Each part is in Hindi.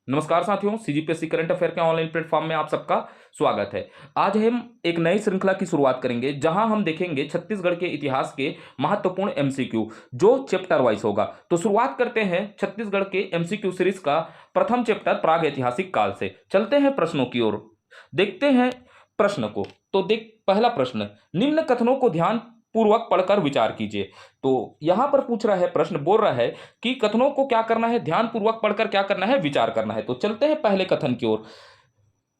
नमस्कार साथियों, सीजीपीएससी करंट अफेयर के ऑनलाइन प्लेटफॉर्म में आप सबका स्वागत है। आज हम एक नई श्रृंखला की शुरुआत करेंगे जहां हम देखेंगे छत्तीसगढ़ के इतिहास के महत्वपूर्ण एमसीक्यू जो चैप्टर वाइज होगा। तो शुरुआत करते हैं छत्तीसगढ़ के एमसीक्यू सीरीज का प्रथम चैप्टर प्राग ऐतिहासिक काल से। चलते हैं प्रश्नों की ओर, देखते हैं प्रश्न को। तो देख पहला प्रश्न, निम्न कथनों को ध्यान पूर्वक पढ़कर विचार कीजिए। तो यहां पर पूछ रहा है, प्रश्न बोल रहा है कि कथनों को क्या करना है, ध्यान पूर्वक पढ़कर क्या करना है, विचार करना है। तो चलते हैं पहले कथन की ओर।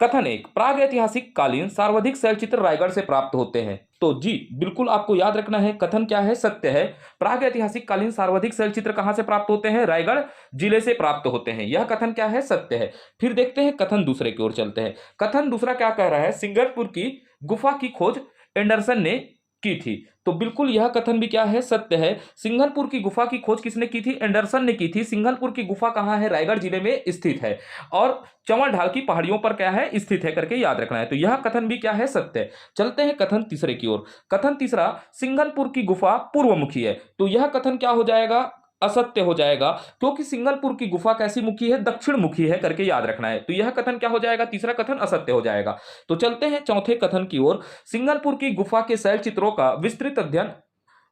कथन एक, प्राग ऐतिहासिक कालीन सर्वाधिक शैलचित्र रायगढ़ से प्राप्त होते हैं। तो जी बिल्कुल आपको याद रखना है, कथन क्या है, सत्य है। प्राग ऐतिहासिक कालीन सर्वाधिक शैलचित्र कहां से प्राप्त होते हैं, रायगढ़ जिले से प्राप्त होते हैं। यह कथन क्या है, सत्य है। फिर देखते हैं कथन दूसरे की ओर चलते हैं। कथन दूसरा क्या कह रहा है, सिंगरपुर की गुफा की खोज एंडरसन ने की थी। तो बिल्कुल यह कथन भी क्या है, सत्य है। सिंघनपुर की गुफा की खोज किसने की थी, एंडरसन ने की थी। सिंघनपुर की गुफा कहां है, रायगढ़ जिले में स्थित है और चंवर ढाल की पहाड़ियों पर क्या है, स्थित है करके याद रखना है। तो यह कथन भी क्या है, सत्य है। चलते हैं कथन तीसरे की ओर। कथन तीसरा, सिंघनपुर की गुफा पूर्वमुखी है। तो यह कथन क्या हो जाएगा, असत्य हो जाएगा, क्योंकि सिंगलपुर की गुफा कैसी मुखी है, दक्षिण मुखी है करके याद रखना है। तो यह कथन क्या हो जाएगा, तीसरा कथन असत्य हो जाएगा। तो चलते हैं चौथे कथन की ओर। सिंगलपुर की गुफा के शैल चित्रों का विस्तृत अध्ययन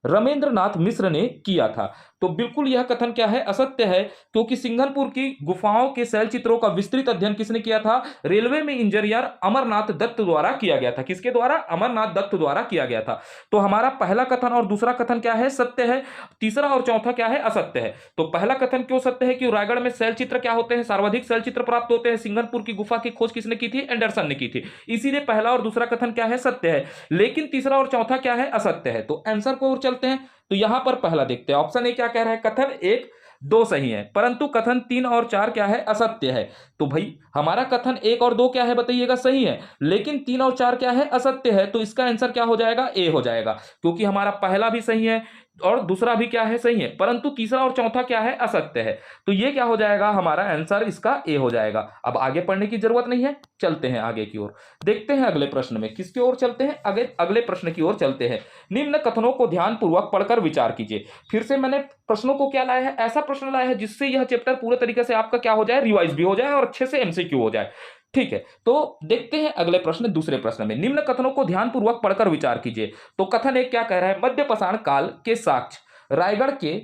रमेंद्रनाथ मिश्र ने किया था। तो बिल्कुल यह कथन क्या है, असत्य है, क्योंकि सिंघनपुर की गुफाओं के शैल चित्रों का विस्तृत अध्ययन किसने किया था, रेलवे में इंजीनियर अमरनाथ दत्त द्वारा किया गया था। किसके द्वारा, अमरनाथ दत्त द्वारा किया गया था। तो हमारा पहला कथन और दूसरा कथन क्या है, सत्य है। तीसरा और चौथा क्या है, असत्य है। तो पहला कथन क्यों सत्य है कि रायगढ़ में शैल चित्र क्या होते हैं, सर्वाधिक शैल चित्र प्राप्त होते हैं। सिंघनपुर की गुफा की खोज किसने की थी, एंडरसन ने की थी। इसीलिए पहला और दूसरा कथन क्या है, सत्य है। लेकिन तीसरा और चौथा क्या है, असत्य है। तो आंसर को और चलते हैं। तो यहां पर पहला देखते हैं, ऑप्शन ए क्या कह रहा है, कथन एक दो सही है, परंतु कथन तीन और चार क्या है, असत्य है। तो भाई हमारा कथन एक और दो क्या है बताइएगा, सही है, लेकिन तीन और चार क्या है, असत्य है। तो इसका आंसर क्या हो जाएगा, ए हो जाएगा, क्योंकि हमारा पहला भी सही है और दूसरा भी क्या है, सही है, परंतु तीसरा और चौथा क्या है, असत्य है। तो ये क्या हो जाएगा, हमारा आंसर इसका ए हो जाएगा। अब आगे पढ़ने की जरूरत नहीं है, चलते हैं आगे की ओर। देखते हैं अगले प्रश्न में किसकी ओर चलते हैं, अगले प्रश्न की ओर चलते हैं। निम्न कथनों को ध्यानपूर्वक पढ़कर विचार कीजिए। फिर से मैंने प्रश्नों को क्या लाया है, ऐसा प्रश्न लाया है जिससे यह चैप्टर पूरे तरीके से आपका क्या हो जाए, रिवाइज भी हो जाए और अच्छे से एमसीक्यू हो जाए। ठीक है, तो देखते हैं अगले प्रश्न, दूसरे प्रश्न में निम्न कथनों को ध्यानपूर्वक पढ़कर विचार कीजिए। तो कथन एक क्या कह रहा है, मध्य पाषाण काल के साक्ष्य रायगढ़ के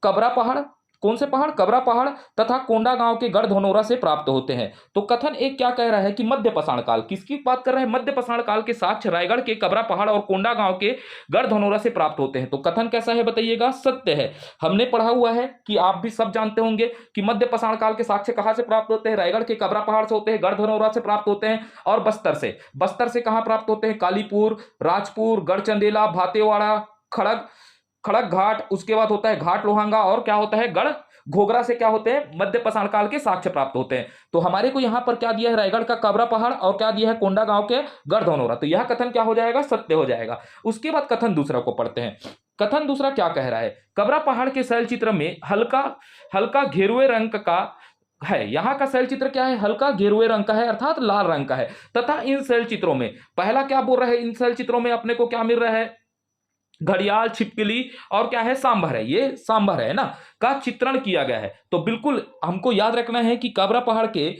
कबरा पहाड़, कौन से पहाड़, कबरा पहाड़ तथा कोंडा गांव के गढ़धनौरा से प्राप्त होते हैं। तो कथन एक क्या कह रहा है कि मध्य पाषाण काल, किसकी बात कर रहा है, मध्य पाषाण काल के साक्ष्य रायगढ़ के कबरा पहाड़ और कोंडा गांव के गढ़धनौरा से प्राप्त होते हैं। तो कथन कैसा है बताइएगा, सत्य है। हमने पढ़ा हुआ है कि आप भी सब जानते होंगे कि मध्य पाषाण काल के साक्ष्य कहां से प्राप्त होते हैं, रायगढ़ के कबरा पहाड़ से होते हैं, गढ़धनौरा से प्राप्त होते हैं और बस्तर से कहां प्राप्त होते हैं, कालीपुर, राजपुर, गढ़चंदेला, भातेवाड़ा, खड़ग खड़क घाट, उसके बाद होता है घाट लोहांगा और क्या होता है, गढ़ घोगरा से क्या होते हैं, मध्य पाषाण काल के साक्ष्य प्राप्त होते हैं। तो हमारे को यहां पर क्या दिया है, रायगढ़ का कबरा पहाड़ और क्या दिया है, कोंडा गांव के गढ़धनौरा। तो यह कथन क्या हो जाएगा, सत्य हो जाएगा। उसके बाद कथन दूसरा को पढ़ते हैं। कथन दूसरा क्या कह रहा है, कबरा पहाड़ के शैल चित्र में हल्का हल्का घेरुए रंग का है। यहां का शैल चित्र क्या है, हल्का गेरुए रंग का है, अर्थात लाल रंग का है। तथा इन शैल चित्रों में, पहला क्या बोल रहा है, इन शैल चित्रों में अपने को क्या मिल रहा है, घड़ियाल, छिपकली और क्या है, सांभर है, ये सांभर है ना, का चित्रण किया गया है। तो बिल्कुल हमको याद रखना है कि काबरा पहाड़ के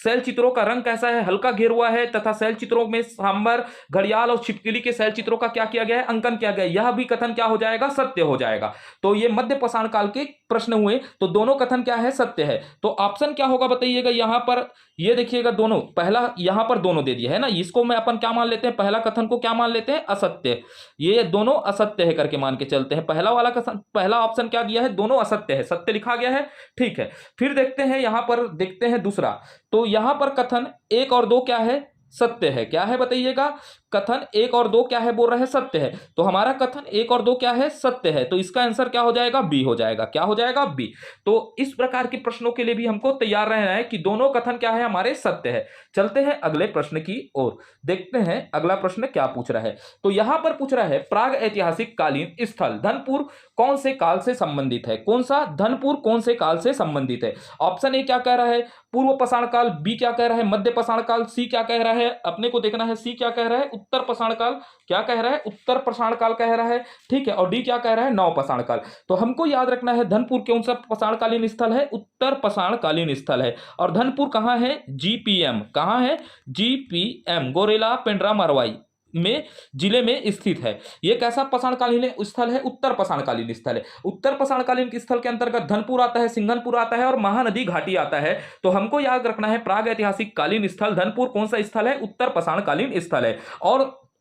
शैल चित्रों का रंग कैसा है, हल्का घेरुआ है तथा शैल चित्रों में सांभर, घड़ियाल और छिपकली के शैल चित्रों का क्या किया गया है, अंकन किया गया है। यह भी कथन क्या हो जाएगा, सत्य हो जाएगा। तो ये मध्य पाषाण काल के प्रश्न हुए, तो दोनों कथन क्या है, सत्य है। तो ऑप्शन क्या होगा बताइएगा, यहां पर ये देखिएगा, दोनों, पहला यहां पर दोनों दे दिया है ना, इसको मैं अपन क्या मान लेते हैं, पहला कथन को क्या मान लेते हैं, असत्य। ये दोनों असत्य है करके मान के चलते हैं। पहला वाला कथन, पहला ऑप्शन क्या दिया है, दोनों असत्य है, सत्य लिखा गया है। ठीक है, फिर देखते हैं यहां पर, देखते हैं दूसरा। तो यहां पर कथन एक और दो क्या है, सत्य है। क्या है बताइएगा, कथन एक और दो क्या है बोल रहे हैं, सत्य है। तो हमारा कथन एक और दो क्या है, सत्य है। तो इसका आंसर क्या हो जाएगा, बी हो जाएगा। क्या हो जाएगा, बी। तो इस प्रकार के प्रश्नों के लिए भी हमको तैयार रहना है कि दोनों कथन क्या है, हमारे सत्य है। चलते हैं अगले प्रश्न की ओर, देखते हैं अगला प्रश्न क्या पूछ रहा है। तो यहां पर पूछ रहा है, प्राग ऐतिहासिक कालीन स्थल धनपुर कौन से काल से संबंधित है। कौन सा, धनपुर कौन से काल से संबंधित है। ऑप्शन ए क्या कह रहा है, पूर्व पाषाण काल, बी क्या कह रहा है, मध्य पाषाण काल, सी क्या कह रहा है, अपने को देखना है सी क्या कह रहा है, उत्तर पाषाण काल। क्या कह रहा है? उत्तर पाषाण काल कह रहा है। ठीक है, और डी क्या कह रहा है? नव पाषाण काल। तो हमको याद रखना है धनपुर कौन सा पाषाणकालीन स्थल है? उत्तर पाषाणकालीन स्थल है। और धनपुर कहां है? जीपीएम। कहां है? जीपीएम, गोरेला पेंड्रा मरवाई में जिले में स्थित है। यह कैसा पाषाणकालीन स्थल है? उत्तर पाषाणकालीन स्थल है। उत्तर पाषाणकालीन स्थल के अंतर्गत धनपुर आता है, सिंघनपुर आता है और महानदी घाटी आता है। तो हमको याद रखना है प्राग ऐतिहासिक कालीन स्थल धनपुर कौन सा स्थल है? उत्तर पाषाणकालीन स्थल है।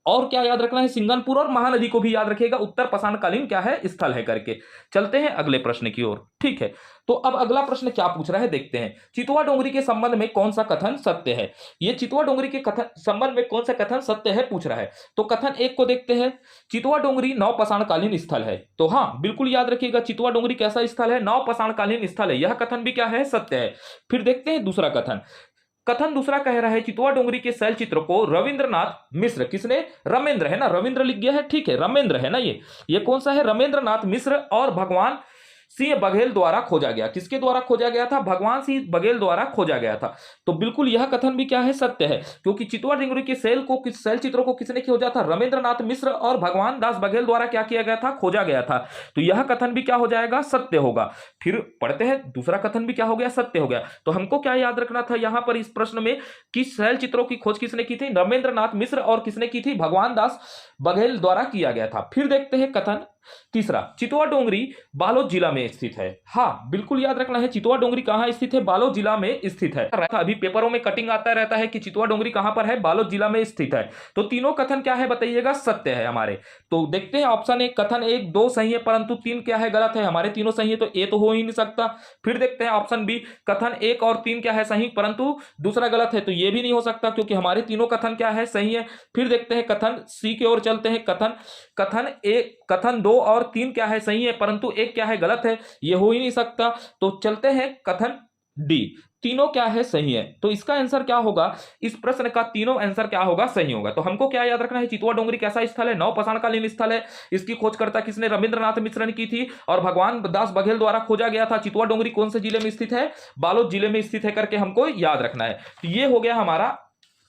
और क्या याद रखना है? सिंघनपुर और महानदी को भी याद रखिएगा, उत्तर पाषाणकालीन क्या है? स्थल है करके। चलते हैं अगले प्रश्न की ओर। ठीक है, तो अब अगला प्रश्न क्या पूछ रहा है देखते हैं। चितवा डोंगरी के संबंध में कौन सा कथन सत्य है? ये चितवा डोंगरी के कथन संबंध में कौन सा कथन सत्य है पूछ रहा है। तो कथन एक को देखते हैं, चितवा डोंगरी नव पाषाणकालीन स्थल है। तो हां, बिल्कुल याद रखिएगा, चितवा डोंगरी कैसा स्थल है? नव पाषाणकालीन स्थल है। यह कथन भी क्या है? सत्य है। फिर देखते हैं दूसरा कथन। कथन दूसरा कह रहा है, चितवा डोंगरी के शैल चित्र को रविंद्रनाथ मिश्र, किसने? रमेंद्र है ना, रविंद्र लिख गया है। ठीक है, रमेंद्र है ना, ये कौन सा है? रमेंद्रनाथ मिश्र और भगवान सिंह बघेल द्वारा खोजा गया। किसके द्वारा खोजा गया था? भगवान सिंह बघेल द्वारा खोजा गया था। तो बिल्कुल यह कथन भी क्या है? सत्य है, क्योंकि चितवा डोंगरी के शैल चित्रों को किसने खोजा था? रमेंद्रनाथ मिश्र और भगवान दास बघेल द्वारा क्या किया गया था? खोजा गया था। तो यह कथन भी क्या हो जाएगा? सत्य होगा। फिर पढ़ते हैं दूसरा कथन भी क्या हो गया? सत्य हो गया। तो हमको क्या याद रखना था यहां पर इस प्रश्न में कि शैल चित्रों की खोज किसने की थी? रमेंद्रनाथ मिश्र और किसने की थी? भगवान दास बघेल द्वारा किया गया था। फिर देखते हैं कथन तीसरा, चितवा डोंगरी बालोद जिला में स्थित है। हाँ, बिल्कुल याद रखना है, चितवा डोंगरी कहां स्थित है? बालोद जिला में स्थित है। अभी पेपरों में कटिंग आता रहता है कि चितवा डोंगरी कहां पर है? बालोद जिला में स्थित है। तो तीनों कथन क्या है बताइएगा? सत्य है हमारे। तो देखते हैं ऑप्शन एक, कथन एक दो सही है परंतु तीन क्या है? गलत है। हमारे तीनों सही है, तो ए तो हो ही नहीं सकता। फिर देखते हैं ऑप्शन बी, कथन एक और तीन क्या है? सही, परंतु दूसरा गलत है, तो यह भी नहीं हो सकता क्योंकि हमारे तीनों कथन क्या है? सही है। फिर देखते हैं कथन सी की ओर चलते हैं। कथन दो और तीन क्या है? सही है, परंतु एक क्या है? गलत है। यह हो ही नहीं सकता। तो चलते हैं कथन डी, तीनों क्या है? सही है। तो इसका आंसर क्या होगा? इस प्रश्न का तीनों आंसर क्या होगा? सही होगा। तो हमको क्या याद रखना है? चितवा डोंगरी कैसा स्थल है? नव पाषाणकालीन स्थल है। इसकी खोजकर्ता किसने? रविंद्रनाथ मिश्र ने की थी और भगवान दास बघेल द्वारा खोजा गया था। चितवा डोंगरी कौन से जिले में स्थित है? बालोद जिले में स्थित है करके हमको याद रखना है। तो ये हो गया हमारा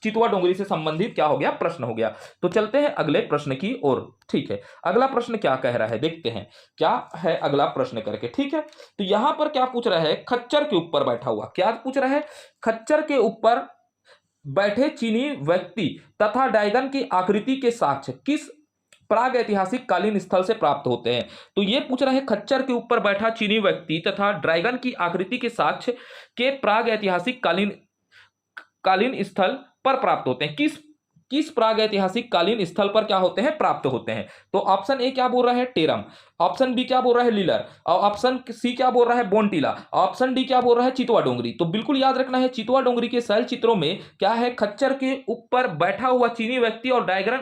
चितवा डोंगरी से संबंधित क्या हो गया? प्रश्न हो गया। तो चलते हैं अगले प्रश्न की ओर। ठीक है, अगला प्रश्न क्या कह रहा है देखते हैं क्या है अगला प्रश्न करके। ठीक है, तो यहां पर क्या पूछ रहा है? खच्चर के ऊपर बैठा हुआ, क्या पूछ रहा है? खच्चर के ऊपर बैठे चीनी व्यक्ति तथा ड्रैगन की आकृति के साक्ष्य किस प्राग ऐतिहासिक कालीन स्थल से प्राप्त होते हैं? तो यह पूछ रहा है, खच्चर के ऊपर बैठा चीनी व्यक्ति तथा ड्रैगन की आकृति के साक्ष्य के प्राग ऐतिहासिक कालीन स्थल पर प्राप्त होते हैं। किस प्राग ऐतिहासिक कालीन स्थल पर क्या होते हैं? प्राप्त होते हैं। तो ऑप्शन ए क्या बोल रहा है? टेरम। ऑप्शन बी क्या बोल रहा है? लीलर। और ऑप्शन सी क्या बोल रहा है? बोनटीला। ऑप्शन डी क्या बोल रहा है? चितवा डोंगरी। तो बिल्कुल याद रखना है, चितवा डोंगरी के शैल चित्रों में क्या है? खच्चर के ऊपर बैठा हुआ चीनी व्यक्ति और ड्रैगन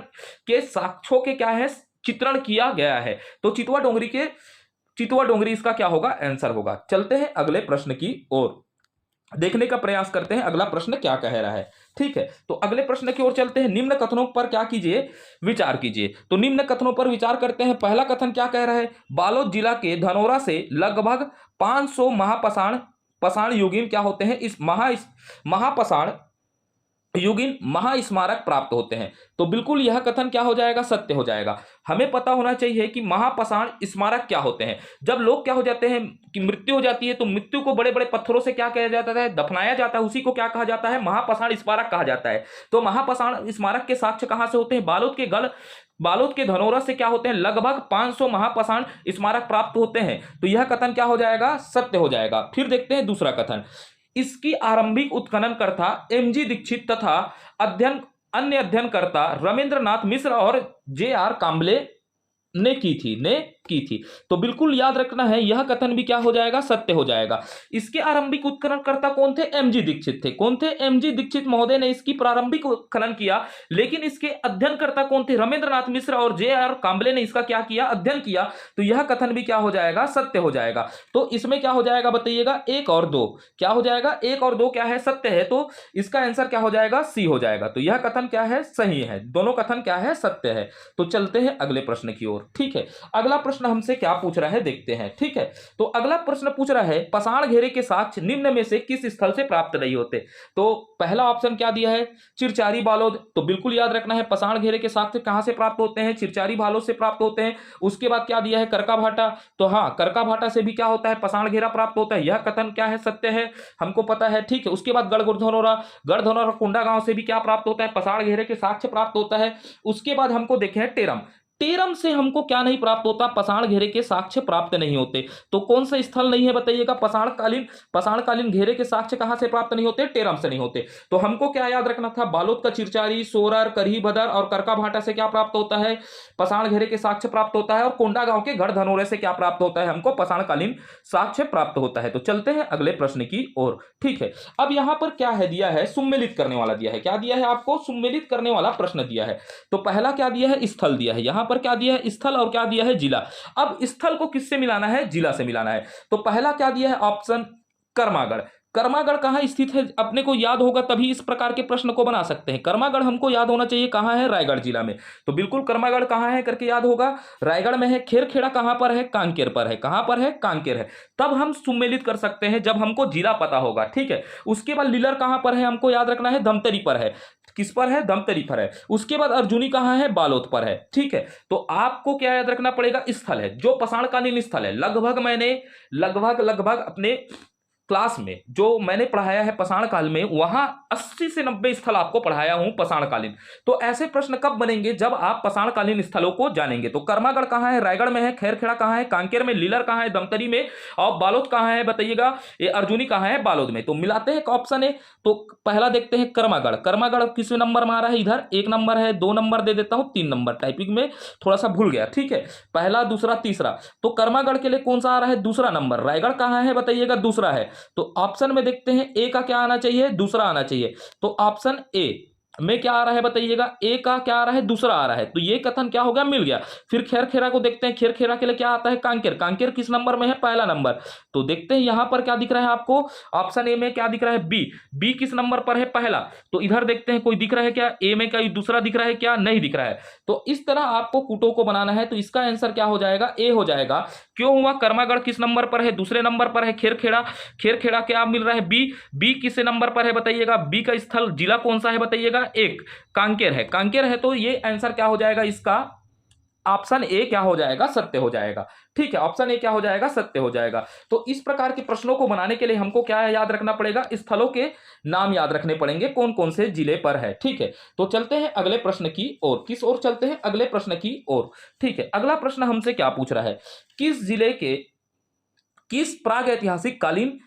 के साक्ष्यों के क्या है? चित्रण किया गया है। तो चितवा डोंगरी इसका क्या होगा? आंसर होगा। चलते हैं अगले प्रश्न की ओर, देखने का प्रयास करते हैं अगला प्रश्न क्या कह रहा है। ठीक है, तो अगले प्रश्न की ओर चलते हैं। निम्न कथनों पर क्या कीजिए? विचार कीजिए। तो निम्न कथनों पर विचार करते हैं। पहला कथन क्या कह रहा है? बालोद जिला के धनोरा से लगभग 500 महापाषाण युगीन क्या होते हैं? इस महापाषाण युगीन महास्मारक प्राप्त होते हैं। तो बिल्कुल यह कथन क्या हो जाएगा? सत्य हो जाएगा। हमें पता होना चाहिए कि महापाषाण स्मारक क्या होते हैं। जब लोग क्या हो जाते हैं कि मृत्यु हो जाती है, तो मृत्यु को बड़े बड़े पत्थरों से क्या किया जाता है? दफनाया जाता है। उसी को क्या कहा जाता है? महापाषाण स्मारक कहा जाता है। तो महापाषाण स्मारक के साक्ष्य कहां से होते हैं? बालोद के धनोरा से क्या होते हैं? लगभग 500 महापाषाण स्मारक प्राप्त होते हैं। तो यह कथन क्या हो जाएगा? सत्य हो जाएगा। फिर देखते हैं दूसरा कथन। इसकी आरंभिक उत्खननकर्ता एमजी दीक्षित तथा अन्य अध्ययनकर्ता रमेंद्रनाथ मिश्र और जे.आर. कांबले ने की थी। तो बिल्कुल याद रखना है, यह कथन भी क्या हो जाएगा? सत्य हो जाएगा। इसके आरंभिक उत्खननकर्ता कौन थे? एमजी दीक्षित थे। कौन थे? एमजी दीक्षित महोदय ने इसकी प्रारंभिक उत्खनन किया। लेकिन इसके अध्ययनकर्ता कौन थे? रमेंद्रनाथ मिश्र और जे.आर. कांबले ने इसका क्या किया? अध्ययन किया। तो यह कथन भी क्या हो जाएगा? सत्य हो जाएगा। तो इसमें क्या हो जाएगा बताइएगा? एक और दो क्या हो जाएगा? एक और दो क्या है? सत्य है। तो इसका आंसर क्या हो जाएगा? सी हो जाएगा। तो यह कथन क्या है? सही है। दोनों कथन क्या है? सत्य है। तो चलते हैं अगले प्रश्न की ओर। ठीक है, अगला प्रश्न प्रश्न हमसे क्या पूछ रहा है देखते हैं। ठीक है, तो अगला प्रश्न पूछ रहा है पाषाण घेरे के साक्ष्य निम्न में से किस स्थल से प्राप्त नहीं होते। तो पहला ऑप्शन क्या दिया है, चिरचारी बालोद। तो बिल्कुल याद रखना है पाषाण घेरे के साक्ष्य कहां से प्राप्त होते हैं, चिरचारी बालोद से प्राप्त होते हैं। उसके बाद क्या दिया है, करका भाटा। तो हाँ, करका भाटा से भी क्या होता है, पाषाण घेरा प्राप्त होता है। यह कथन क्या है, सत्य है, हमको पता है। ठीक है, उसके बाद गढ़धनौरा कुंडा गांव से भी क्या प्राप्त होता है, पाषाण घेरे के साक्ष्य प्राप्त होता है। उसके बाद हमको देखे हैं टेरम। टेरम से हमको क्या नहीं प्राप्त होता, पाषाण घेरे के साक्ष्य प्राप्त नहीं होते। तो कौन सा स्थल नहीं है बताइएगा, पाषाणकालीन घेरे के साक्ष्य कहां से प्राप्त नहीं होते, टेरम से नहीं होते। तो हमको क्या याद रखना था, बालोद का चिरचारी, सोरर, करही भदर और करका भाटा से क्या प्राप्त होता है, पाषाण घेरे के साक्ष्य प्राप्त होता है। और कोंडा गांव के गढ़धनौरे से क्या प्राप्त होता है, हमको पाषाणकालीन साक्ष्य प्राप्त होता है। तो चलते हैं अगले प्रश्न की ओर। ठीक है, अब यहां पर क्या है दिया है, सुम्मिलित करने वाला दिया है। क्या दिया है आपको, सुम्मिलित करने वाला प्रश्न दिया है। तो पहला क्या दिया है, स्थल दिया है। यहां पर क्या दिया है, स्थल, और क्या दिया है, जिला। अब स्थल को किससे मिलाना है, जिला से मिलाना है। तो पहला क्या दिया है, ऑप्शन कर्मागढ़। कर्मागढ़ कहां स्थित है, अपने को याद होगा तभी इस प्रकार के प्रश्न को बना सकते हैं। कर्मागढ़ हमको याद होना चाहिए कहां है, रायगढ़ जिला में। तो बिल्कुल कर्मागढ़ कहां है करके याद होगा, रायगढ़ में है। खेरखेड़ा कहां पर है, कांकेर पर है। कहां पर है, कांकेर है। तब हम सुमेलित कर सकते हैं जब हमको जिला पता होगा। ठीक है, उसके बाद लीलर कहां पर है, हमको याद रखना है, धमतरी पर है। किस पर है, धमतरी पर है। उसके बाद अर्जुनी कहां है, बालोद पर है। ठीक है, तो आपको क्या याद रखना पड़ेगा, स्थल है जो पाषाणकालीन स्थल है। लगभग अपने क्लास में जो मैंने पढ़ाया है पाषाण काल में, वहां 80 से 90 स्थल आपको पढ़ाया हूं पाषाणकालीन। तो ऐसे प्रश्न कब बनेंगे, जब आप पाषाणकालीन स्थलों को जानेंगे। तो कर्मागढ़ कहां है, रायगढ़ में है। खेरखेड़ा कहां है, कांकेर में। लीलर कहां है, धमतरी में। और बालोद कहां है बताइएगा, ये अर्जुनी कहां है, बालोद में। तो मिलाते हैं ऑप्शन ए। तो पहला देखते हैं कर्मागढ़। कर्मागढ़ किस नंबर में आ रहा है, इधर 1 नंबर है, 2 नंबर दे देता हूं, 3 नंबर। टाइपिंग में थोड़ा सा भूल गया। ठीक है, पहला, दूसरा, तीसरा। तो कर्मागढ़ के लिए कौन सा आ रहा है, दूसरा नंबर। रायगढ़ कहां है बताइएगा, दूसरा है। तो ऑप्शन में देखते हैं ए का क्या आना चाहिए, दूसरा आना चाहिए। तो ऑप्शन ए में क्या आ रहा है बताइएगा, ए का क्या आ रहा है, दूसरा आ रहा है। तो ये कथन क्या हो गया, मिल गया। फिर खेरखेड़ा को देखते हैं, खेरखेड़ा के लिए क्या आता है, कांकेर। कांकेर किस नंबर में है, पहला नंबर। तो देखते हैं यहां पर क्या दिख रहा है आपको, ऑप्शन ए में क्या दिख रहा है, बी। बी किस नंबर पर है, पहला। तो इधर देखते हैं कोई दिख रहा है क्या, ए में क्या दूसरा दिख रहा है क्या, नहीं दिख रहा है। तो इस तरह आपको कूटों को बनाना है। तो इसका आंसर क्या हो जाएगा, ए हो जाएगा। क्यों हुआ, कर्मागढ़ किस नंबर पर है, दूसरे नंबर पर है। खेरखेड़ा क्या मिल रहा है, बी। बी किस नंबर पर है बताइएगा, बी का स्थल जिला कौन सा है बताइएगा, एक। कांकेर है, कांकेर है। तो ये आंसर क्या हो जाएगा इसका, ऑप्शन ए क्या हो जाएगा, सत्य हो जाएगा। ठीक है, ऑप्शन ए क्या हो जाएगा, सत्य हो जाएगा। तो इस प्रकार के प्रश्नों को बनाने के लिए हमको क्या याद रखना पड़ेगा, स्थलों के नाम याद रखने पड़ेंगे, कौन कौन से जिले पर है। ठीक है, तो चलते हैं अगले प्रश्न की ओर। किस ओर चलते हैं, अगले प्रश्न की ओर। ठीक है, अगला प्रश्न हमसे क्या पूछ रहा है, किस जिले के किस प्राग ऐतिहासिक कालीन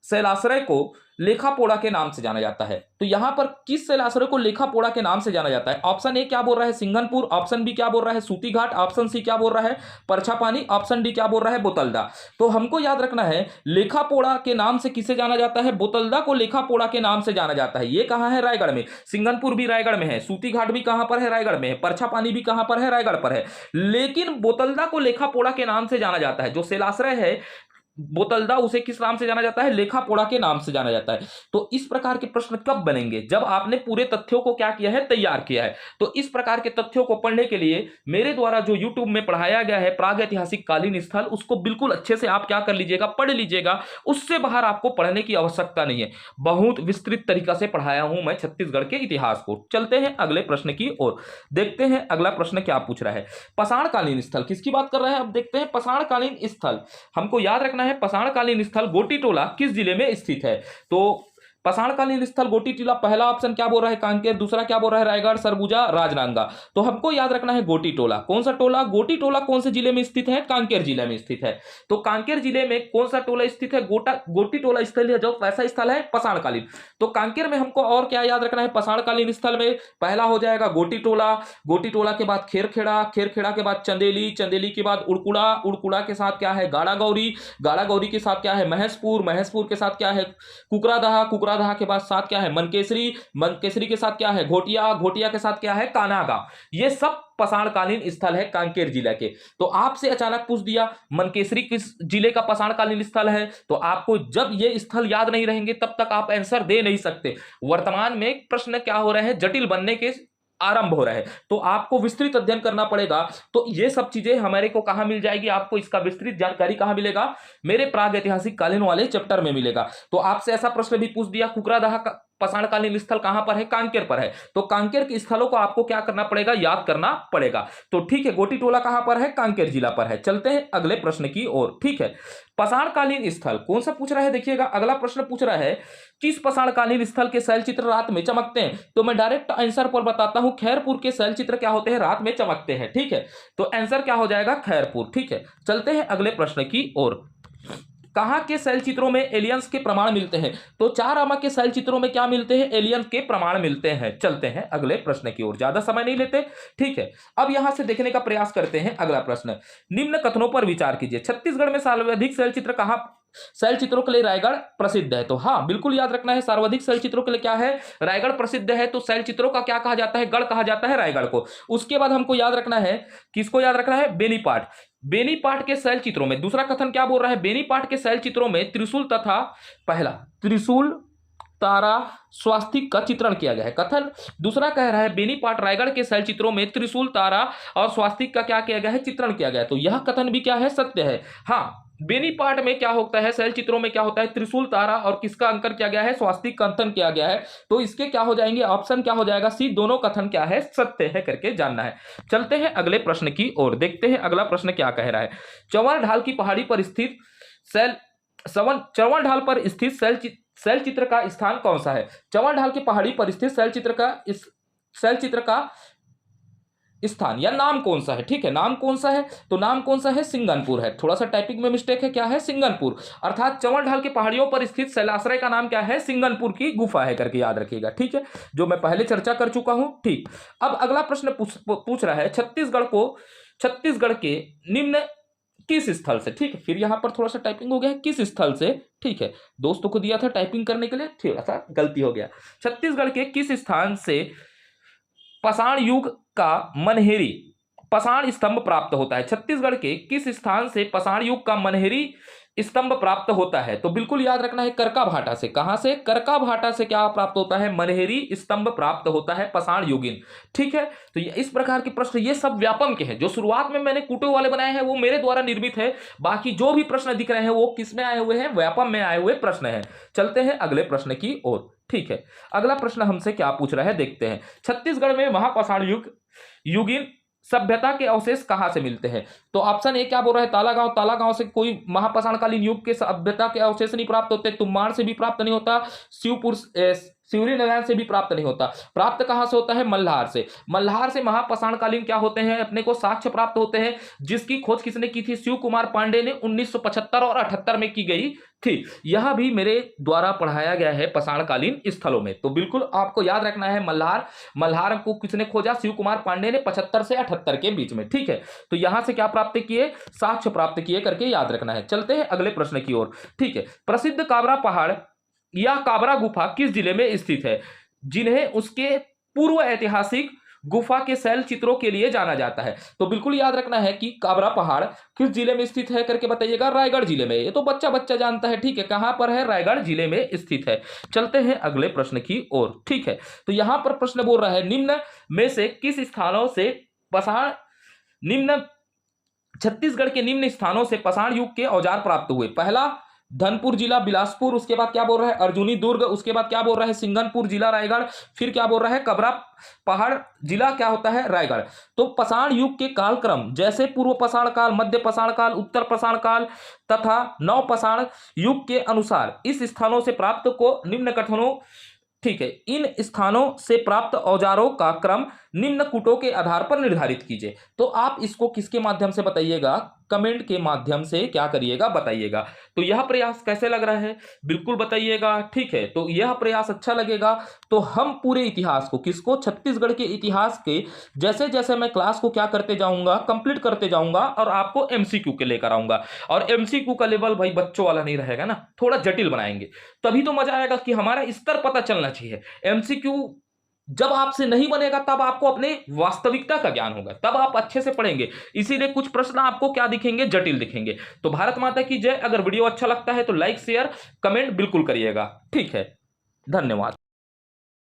शैलाश्रय को लेखापोड़ा के नाम से जाना जाता है। तो यहां पर किस शैलाश्रय को लेखापोड़ा के नाम से जाना जाता है। ऑप्शन ए क्या बोल रहा है, सिंघनपुर। ऑप्शन बी क्या बोल रहा है, सूती घाट। ऑप्शन सी क्या बोल रहा है, परछापानी। ऑप्शन डी क्या बोल रहा है, बोतलदा। तो हमको याद रखना है लेखापोड़ा के नाम से किसे जाना जाता है, बोतलदा को लेखापोड़ा के नाम से जाना जाता है। ये कहां है, रायगढ़ में। सिंघनपुर भी रायगढ़ में है, सूती घाट भी कहां पर है, रायगढ़ में है। परछापानी भी कहां पर है, रायगढ़ पर है। लेकिन बोतलदा को लेखापोड़ा के नाम से जाना जाता है। जो शैलाश्रय है बोतलदा, उसे किस नाम से जाना जाता है, लेखापोड़ा के नाम से जाना जाता है। तो इस प्रकार के प्रश्न कब बनेंगे, जब आपने पूरे तथ्यों को क्या किया है, तैयार किया है। तो इस प्रकार के तथ्यों को पढ़ने के लिए मेरे द्वारा जो YouTube में पढ़ाया गया है प्राग ऐतिहासिक कालीन स्थल, उसको बिल्कुल अच्छे से आप क्या कर लीजिएगा, पढ़ लीजिएगा। उससे बाहर आपको पढ़ने की आवश्यकता नहीं है। बहुत विस्तृत तरीका से पढ़ाया हूं मैं छत्तीसगढ़ के इतिहास को। चलते हैं अगले प्रश्न की ओर, देखते हैं अगला प्रश्न क्या पूछ रहा है। पाषाणकालीन स्थल किसकी बात कर रहा है, अब देखते हैं। पाषाणकालीन स्थल हमको याद रखना है, पाषाणकालीन स्थल गोटीटोला किस जिले में स्थित है। तो पाषाणकालीन स्थल गोटीटोला, पहला ऑप्शन क्या बोल रहा है, कांकेर। दूसरा क्या बोल रहा है, रायगढ़, सरगुजा, राजनांदगांव। तो हमको याद रखना है गोटीटोला। कौन सा टोला, गोटीटोला कौन से जिले में स्थित है, कांकेर जिले में स्थित है। तो कांकेर जिले में कौन सा टोला स्थित है, गोटीटोला स्थल है, जो कैसा स्थल है, पाषाणकालीन। तो कांकेर में हमको और क्या याद रखना है, पाषाणकालीन स्थल में पहला हो जाएगा गोटीटोला। गोटीटोला के बाद खेरखेड़ा, खेरखेड़ा के बाद चंदेली, चंदेली के बाद उड़कुड़ा, उड़कुड़ा के साथ क्या है, गाड़ागौरी, गाड़ागौरी के साथ क्या है, महेशपुर, महेशपुर के साथ क्या है, कुकरादहा, कुकरादहा के बाद साथ क्या है, मनकेसरी, मनकेसरी के साथ क्या है, घोटिया, घोटिया के साथ क्या है, कानागा। ये सब पाषाणकालीन स्थल है कांकेर जिले के। तो आपसे अचानक पूछ दिया मनकेसरी किस जिले का पाषाणकालीन स्थल है, तो आपको जब ये स्थल याद नहीं रहेंगे तब तक आप आंसर दे नहीं सकते। वर्तमान में प्रश्न क्या हो रहे हैं, जटिल बनने के आरंभ हो रहा है, तो आपको विस्तृत अध्ययन करना पड़ेगा। तो ये सब चीजें हमारे को कहां मिल जाएगी, आपको इसका विस्तृत जानकारी कहां मिलेगा, मेरे प्राग ऐतिहासिक कालीन वाले चैप्टर में मिलेगा। तो आपसे ऐसा प्रश्न भी पूछ दिया, कुकरादहा का पाषाणकालीन स्थल कहां पर है, कांकेर पर है, तो कांकेर के स्थलों को आपको क्या करना पड़ेगा, याद करना पड़ेगा। तो ठीक है, गोटी टोला कहां पर है, कांकेर जिला पर है। चलते हैं अगले प्रश्न की ओर। ठीक है, पाषाणकालीन स्थल कौन सा पूछ रहा है, देखिएगा अगला प्रश्न पूछ रहा है, किस पाषाणकालीन स्थल के शैलचित्र रात में चमकते हैं। तो मैं डायरेक्ट आंसर पर बताता हूं, खैरपुर के शैलचित्र क्या होते हैं, रात में चमकते हैं। ठीक है, तो आंसर क्या हो जाएगा, खैरपुर। ठीक है, चलते हैं अगले प्रश्न की ओर। कहां के शैल चित्रों में एलियंस के प्रमाण मिलते हैं, तो चारामा के शैल चित्रों में क्या मिलते हैं, एलियन के प्रमाण मिलते हैं। चलते हैं अगले प्रश्न की ओर, ज्यादा समय नहीं लेते। ठीक है, अब यहां से देखने का प्रयास करते हैं अगला प्रश्न। निम्न कथनों पर विचार कीजिए, छत्तीसगढ़ में सर्वाधिक शैल चित्र कहां, शैल चित्रों के लिए रायगढ़ प्रसिद्ध है। तो हाँ, बिल्कुल याद रखना है, सर्वाधिक शैल चित्रों के लिए क्या है, रायगढ़ प्रसिद्ध है। तो शैल चित्रों का क्या कहा जाता है, गढ़ कहा जाता है रायगढ़ को। उसके बाद हमको याद रखना है, किसको याद रखना है, बेनीपाट। बेनीपाट के शैल चित्रों में, दूसरा कथन क्या बोल रहा है, बेनीपाट के शैल चित्रों में त्रिशूल तथा, पहला त्रिशूल तारा स्वास्तिक का चित्रण किया गया है, कथन। दूसरा कह रहा है बेनीपाट रायगढ़ के शैल चित्रों में त्रिशूल तारा और स्वास्तिक का क्या किया गया है, चित्रण किया गया है। तो यह कथन भी क्या है, सत्य है। हाँ, बेनीपाट में क्या होता है, शैल चित्रों में क्या होता है, त्रिशूल तारा और किसका अंकन किया गया है, स्वास्तिक का अंकन किया गया है। तो इसके क्या हो जाएंगे, ऑप्शन क्या हो जाएगा, सी, दोनों कथन क्या है, सत्य है करके जानना है। चलते हैं अगले प्रश्न की ओर, देखते हैं अगला प्रश्न क्या कह रहा है। चंवर ढाल की पहाड़ी पर स्थित चंवर ढाल पर स्थित शैल चित्र का स्थान कौन सा है। चंवर ढाल की पहाड़ी पर स्थित शैल चित्र का स्थान या नाम कौन सा है। ठीक है, नाम कौन सा है, तो नाम कौन सा है, सिंगनपुर है। थोड़ा सा टाइपिंग में मिस्टेक है, क्या है, सिंगनपुर। अर्थात चंवर ढाल के पहाड़ियों पर स्थित शैलाश्रय का नाम क्या है, सिंगनपुर की गुफा है करके याद रखिएगा। ठीक है, जो मैं पहले चर्चा कर चुका हूं। ठीक, अब अगला प्रश्न पूछ रहा है, छत्तीसगढ़ के निम्न किस स्थल से, ठीक है, फिर यहां पर थोड़ा सा टाइपिंग हो गया है, किस स्थल से। ठीक है, दोस्तों को दिया था टाइपिंग करने के लिए, थोड़ा सा गलती हो गया। छत्तीसगढ़ के किस स्थान से पाषाण युग का मनहेरी पाषाण स्तंभ प्राप्त होता है। छत्तीसगढ़ के किस स्थान से पाषाण युग का मनहेरी स्तंभ प्राप्त होता है। तो बिल्कुल याद रखना है, करका भाटा से। कहां से, करका भाटा से क्या प्राप्त होता है, मनहेरी स्तंभ प्राप्त होता है, पाषाण युगीन। ठीक है, तो इस प्रकार के प्रश्न ये सब व्यापम के हैं। जो शुरुआत में मैंने कुटो वाले बनाए हैं वो मेरे द्वारा निर्मित है, बाकी जो भी प्रश्न दिख रहे हैं वो किस में आए हुए हैं, व्यापम में आए हुए प्रश्न हैं। चलते हैं अगले प्रश्न की ओर। ठीक है, अगला प्रश्न हमसे क्या पूछ रहा है, देखते हैं। छत्तीसगढ़ में महापाषाण युगीन सभ्यता के अवशेष कहां से मिलते हैं। तो ऑप्शन ए क्या बोल रहा है, तालागांव से कोई महापाषाणकालीन युग के सभ्यता के अवशेष नहीं प्राप्त होते, तुम्बाड़ से भी प्राप्त नहीं होता, शिवरी नारायण से भी प्राप्त नहीं होता। प्राप्त कहां से होता है, मल्हार से। मल्हार से महापाषाणकालीन क्या होते हैं, अपने को साक्ष्य प्राप्त होते हैं, जिसकी खोज किसने की थी, शिव कुमार पांडे ने 1975 और 78 में की गई थी। यह भी मेरे द्वारा पढ़ाया गया है पाषाणकालीन स्थलों में। तो बिल्कुल आपको याद रखना है, मल्हार को किसने खोजा, शिव कुमार पांडे ने 75 से 78 के बीच में। ठीक है, तो यहां से क्या प्राप्त किए, साक्ष्य प्राप्त किए करके याद रखना है। चलते हैं अगले प्रश्न की ओर। ठीक है, प्रसिद्ध काबरा पहाड़ या काबरा गुफा किस जिले में स्थित है, जिन्हें उसके पूर्व ऐतिहासिक गुफा के शैल चित्रों के लिए जाना जाता है। तो बिल्कुल याद रखना है कि काबरा पहाड़ किस जिले में स्थित है करके बताइएगा, रायगढ़ जिले में। ये तो बच्चा जानता है। ठीक है, कहां पर है, रायगढ़ जिले में स्थित है। चलते हैं अगले प्रश्न की ओर। ठीक है, तो यहां पर प्रश्न बोल रहा है, निम्न में से किस स्थानों से छत्तीसगढ़ के निम्न स्थानों से पाषाण युग के औजार प्राप्त हुए। पहला धनपुर जिला बिलासपुर, उसके बाद क्या बोल रहा है, अर्जुनी दुर्ग, उसके बाद क्या बोल रहा है, सिंगनपुर जिला रायगढ़, फिर क्या बोल रहा है, कबरा पहाड़ जिला क्या होता है, रायगढ़। तो पाषाण युग के कालक्रम जैसे पूर्व पाषाण काल, मध्य पाषाण काल, उत्तर पाषाण काल तथा नव पाषाण युग के अनुसार इस स्थानों से प्राप्त को निम्न कथनों, ठीक है, इन स्थानों से प्राप्त औजारों का क्रम निम्न कूटों के आधार पर निर्धारित कीजिए। तो आप इसको किसके माध्यम से बताइएगा, कमेंट के माध्यम से क्या करिएगा, बताइएगा। तो यह प्रयास कैसे लग रहा है, बिल्कुल बताइएगा। ठीक है, तो यह प्रयास अच्छा लगेगा तो हम पूरे इतिहास को, किसको, छत्तीसगढ़ के इतिहास के जैसे जैसे मैं क्लास को क्या करते जाऊंगा, कंप्लीट करते जाऊंगा और आपको एमसीक्यू के लेकर आऊंगा। और एमसीक्यू का लेवल भाई बच्चों वाला नहीं रहेगा ना, थोड़ा जटिल बनाएंगे, तभी तो मजा आएगा कि हमारा स्तर पता चलना चाहिए। एमसीक्यू जब आपसे नहीं बनेगा तब आपको अपने वास्तविकता का ज्ञान होगा, तब आप अच्छे से पढ़ेंगे। इसीलिए कुछ प्रश्न आपको क्या दिखेंगे, जटिल दिखेंगे। तो भारत माता की जय। अगर वीडियो अच्छा लगता है तो लाइक शेयर कमेंट बिल्कुल करिएगा। ठीक है, धन्यवाद।